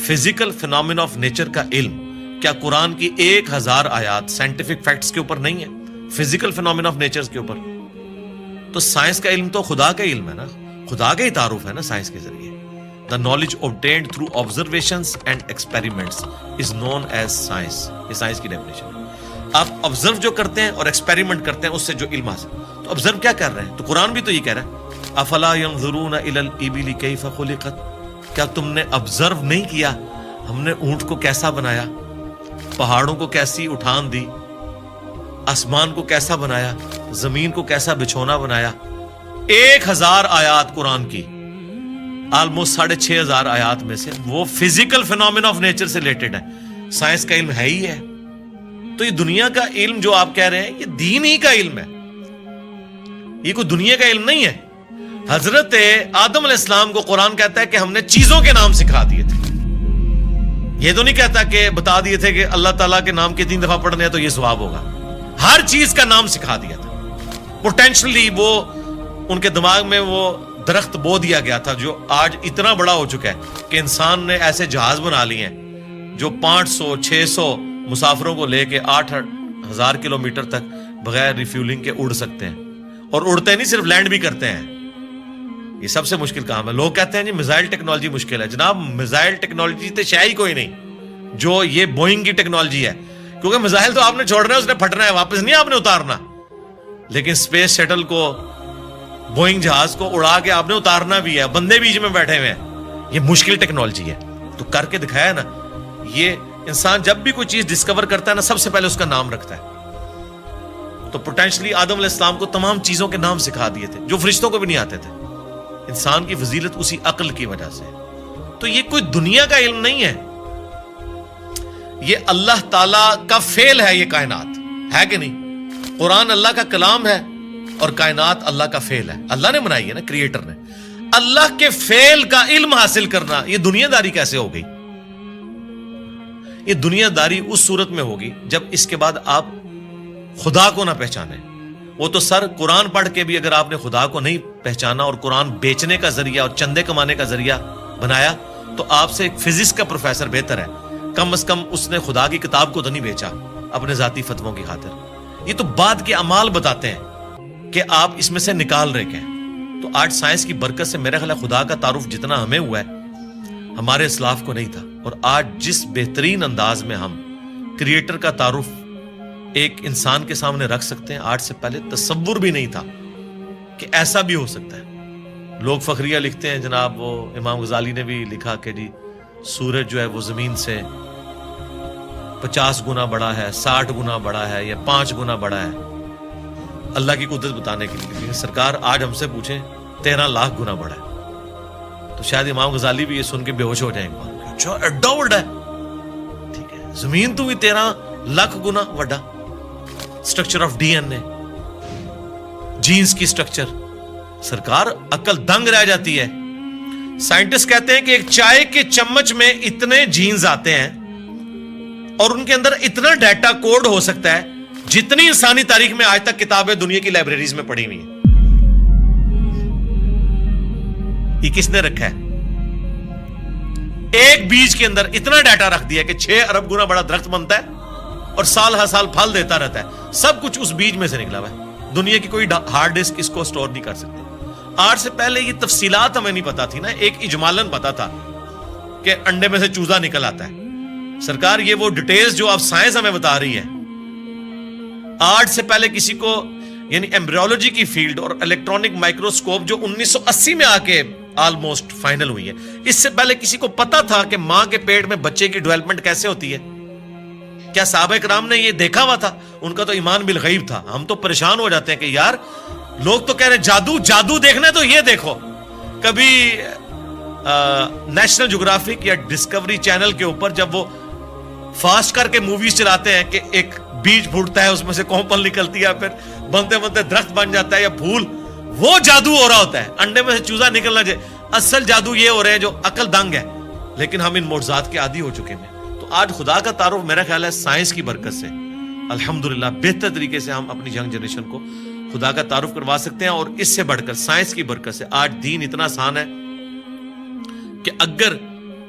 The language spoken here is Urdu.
فزیکل فینومینا آف نیچر کا علم کیا قرآن کی 1000 آیات سائنٹیفک فیکٹس کے اوپر نہیں ہے؟ فزیکل فینومینا آف نیچر کے اوپر. تو سائنس کا علم تو خدا کا علم ہے نا، خدا کا ہی تعارف ہے نا سائنس کے ذریعے. The knowledge obtained through observations and experiments is known as science. یہ سائنس کی ڈیفینیشن ہے. آپ آبزرو جو کرتے ہیں اور ایکسپیریمنٹ کرتے ہیں اس سے جو علم حاصل. تو آبزرو کیا کر رہے ہیں؟ تو قرآن بھی تو یہ کہہ رہا ہے افلا ينظرون الى الابل كيف خلقت. کیا تم نے آبزرو نہیں کیا ہم نے اونٹ کو کیسا بنایا، پہاڑوں کو کیسی اٹھان دی، آسمان کو کیسا بنایا، زمین کو کیسا بچھونا بنایا. 1000 آیات قرآن کی، آلموسٹ 6500 آیات میں سے وہ فزیکل فینومینا آف نیچر سے ریلیٹڈ ہے. سائنس کا علم ہے ہی ہے. تو یہ دنیا کا علم جو آپ کہہ رہے ہیں یہ دین ہی کا علم ہے، یہ کوئی دنیا کا علم نہیں ہے. حضرت آدم علیہ السلام کو قرآن کہتا ہے کہ ہم نے چیزوں کے نام سکھا دیے تھے. یہ تو نہیں کہتا کہ بتا دیے تھے کہ اللہ تعالیٰ کے نام کے 3 دفعہ پڑھنے ہیں تو یہ ثواب ہوگا. ہر چیز کا نام سکھا دیا تھا. پوٹینشلی وہ ان کے دماغ میں وہ درخت بو دیا گیا تھا جو آج اتنا بڑا ہو چکا ہے کہ انسان نے ایسے جہاز بنا لیے ہیں جو 500-600 مسافروں کو لے کے 8000 کلومیٹر تک بغیر ریفیولنگ کے اڑ سکتے ہیں. اور اڑتے نہیں، صرف لینڈ بھی کرتے ہیں. یہ سب سے مشکل کام ہے. لوگ کہتے ہیں جی میزائل ٹیکنالوجی مشکل ہے. جناب میزائل ٹیکنالوجی تو شاید ہی کوئی نہیں جو یہ بوئنگ کی ٹیکنالوجی ہے، کیونکہ میزائل تو آپ نے چھوڑنا ہے، اس نے پھٹنا ہے، واپس نہیں آپ نے اتارنا. لیکن اسپیس شٹل کو، بوئنگ جہاز کو اڑا کے آپ نے اتارنا بھی ہے، بندے بیچ میں بیٹھے ہوئے ہیں. یہ مشکل ٹیکنالوجی ہے. تو کر کے دکھایا نا. یہ انسان جب بھی کوئی چیز ڈسکور کرتا ہے نا سب سے پہلے اس کا نام رکھتا ہے. تو پوٹینشلی آدم علیہ السلام کو تمام چیزوں کے نام سکھا دیے تھے جو فرشتوں کو بھی نہیں آتے تھے. انسان کی فضیلت اسی عقل کی وجہ سے. تو یہ کوئی دنیا کا علم نہیں ہے، یہ اللہ تعالی کا فعل ہے. یہ کائنات ہے کہ نہیں؟ قرآن اللہ کا کلام ہے اور کائنات اللہ کا فعل ہے. اللہ نے بنائی ہے نا، کریٹر نے. اللہ کے فعل کا علم حاصل کرنا یہ دنیا داری کیسے ہو گئی؟ یہ دنیا داری اس صورت میں ہوگی جب اس کے بعد آپ خدا کو نہ پہچانے. وہ تو سر قرآن پڑھ کے بھی اگر آپ نے خدا کو نہیں پہچانا اور قرآن بیچنے کا ذریعہ اور چندے کمانے کا ذریعہ بنایا تو آپ سے ایک فزکس کا پروفیسر بہتر ہے. کم از کم اس نے خدا کی کتاب کو تو نہیں بیچا اپنے ذاتی فتووں کی خاطر. یہ تو بعد کے اعمال بتاتے ہیں کہ آپ اس میں سے نکال رہے ہیں. تو آج سائنس کی برکت سے میرا خیال ہے خدا کا تعارف جتنا ہمیں ہوا ہے ہمارے اسلاف کو نہیں تھا. اور آج جس بہترین انداز میں ہم کریٹر کا تعارف ایک انسان کے سامنے رکھ سکتے ہیں، آج سے پہلے تصور بھی نہیں تھا کہ ایسا بھی ہو سکتا ہے. لوگ فخریہ لکھتے ہیں جناب، وہ امام غزالی نے بھی لکھا کہ جی سورج جو ہے وہ زمین سے 50 گنا بڑا ہے، 60 گنا بڑا ہے یا 5 گنا بڑا ہے. اللہ کی قدرت بتانے کے لیے. سرکار آج ہم سے پوچھیں 13 لاکھ گنا بڑا ہے تو شاید امام غزالی بھی یہ سن کے بے ہوش ہو جائیں گے. اچھا ایڈا بڑا ہے، ٹھیک ہے، زمین تو بھی 13 لاکھ گنا بڑا. Structure of D N A, genes کی اسٹرکچر، سرکار عقل دنگ رہ جاتی ہے. سائنٹسٹ کہتے ہیں کہ ایک چائے کے چمچ میں اتنے جینز آتے ہیں اور ان کے اندر اتنا ڈیٹا کوڈ ہو سکتا ہے جتنی انسانی تاریخ میں آج تک کتابیں دنیا کی لائبریریز میں پڑھی ہوئی ہیں. یہ کس نے رکھا ہے؟ ایک بیج کے اندر اتنا ڈیٹا رکھ دیا کہ 6 ارب گنا بڑا درخت بنتا ہے اور سال ہر سال پھل دیتا رہتا ہے. سب کچھ اس بیج میں سے نکلا ہوا ہے. دنیا کی کوئی ہارڈ ڈسک اس کو سٹور نہیں کر سکتی. آج سے پہلے یہ تفصیلات ہمیں نہیں پتا تھی نا. ایک اجمالاً پتا تھا کہ انڈے میں سے چوزا نکل آتا ہے. سرکار یہ وہ ڈیٹیلز جو اب سائنس ہمیں بتا رہی ہے، آج سے پہلے کسی کو، یعنی ایمبریولوجی کی فیلڈ اور الیکٹرانک مائکروسکوپ جو 1980 میں آ کے آلموسٹ فائنل ہوئی ہے، اس سے پہلے کسی کو پتا تھا کہ ماں کے پیٹ میں بچے کی ڈیولپمنٹ کیسے ہوتی ہے؟ کیا صحابہ کرام نے یہ دیکھا ہوا تھا؟ ان کا تو ایمان بالغیب تھا. ہم تو پریشان ہو جاتے ہیں کہ یار لوگ تو کہہ رہے ہیں جادو دیکھنا ہے تو یہ دیکھو. کبھی نیشنل جغرافک یا ڈسکوری چینل کے اوپر جب وہ فاسٹ کر کے موویز چلاتے ہیں کہ ایک بیج پھوٹتا ہے، اس میں سے کومپل نکلتی ہے، پھر بنتے بنتے درخت بن جاتا ہے یا پھول، وہ جادو ہو رہا ہوتا ہے. انڈے میں سے چوزا نکلنا چاہیے. اصل جادو یہ ہو رہے ہیں جو عقل دنگ ہے. لیکن ہم ان معجزات کے عادی ہو چکے ہیں. تو آج خدا کا تعارف میرا خیال ہے سائنس کی برکت سے الحمدللہ بہتر طریقے سے ہم اپنی ینگ جنریشن کو خدا کا تعارف کروا سکتے ہیں. اور اس سے بڑھ کر سائنس کی برکت سے آج دین اتنا آسان ہے کہ اگر